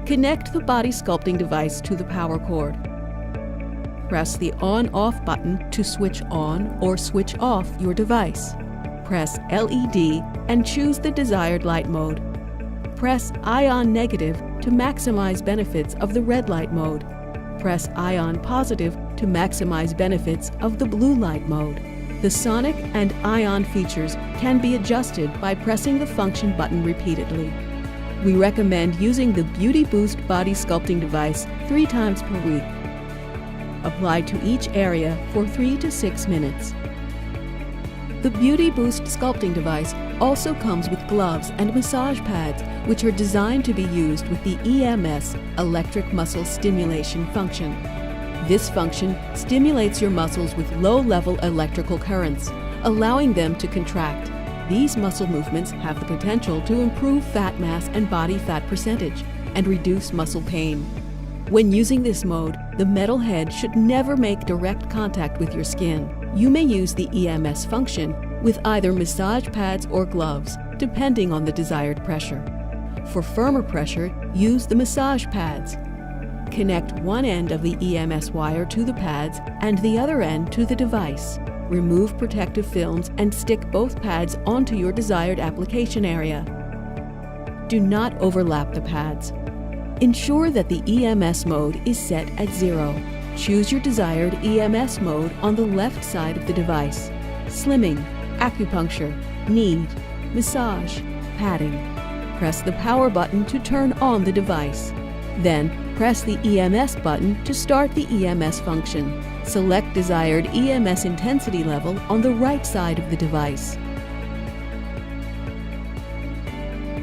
Connect the body sculpting device to the power cord. Press the on-off button to switch on or switch off your device. Press LED and choose the desired light mode. Press ion negative to maximize benefits of the red light mode. Press ion positive to maximize benefits of the blue light mode. The sonic and ion features can be adjusted by pressing the function button repeatedly. We recommend using the Beauty Boost body sculpting device 3 times per week. Apply to each area for 3 to 6 minutes. The Beauty Boost sculpting device also comes with gloves and massage pads, which are designed to be used with the EMS, electric muscle stimulation function. This function stimulates your muscles with low-level electrical currents, allowing them to contract. These muscle movements have the potential to improve fat mass and body fat percentage and reduce muscle pain. When using this mode, the metal head should never make direct contact with your skin. You may use the EMS function with either massage pads or gloves, depending on the desired pressure. For firmer pressure, use the massage pads. Connect one end of the EMS wire to the pads and the other end to the device. Remove protective films and stick both pads onto your desired application area. Do not overlap the pads. Ensure that the EMS mode is set at 0. Choose your desired EMS mode on the left side of the device. Slimming, acupuncture, knead, massage, padding. Press the power button to turn on the device. Then, press the EMS button to start the EMS function. Select desired EMS intensity level on the right side of the device.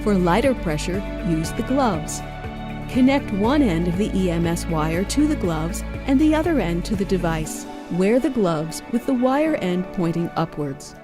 For lighter pressure, use the gloves. Connect one end of the EMS wire to the gloves and the other end to the device. Wear the gloves with the wire end pointing upwards.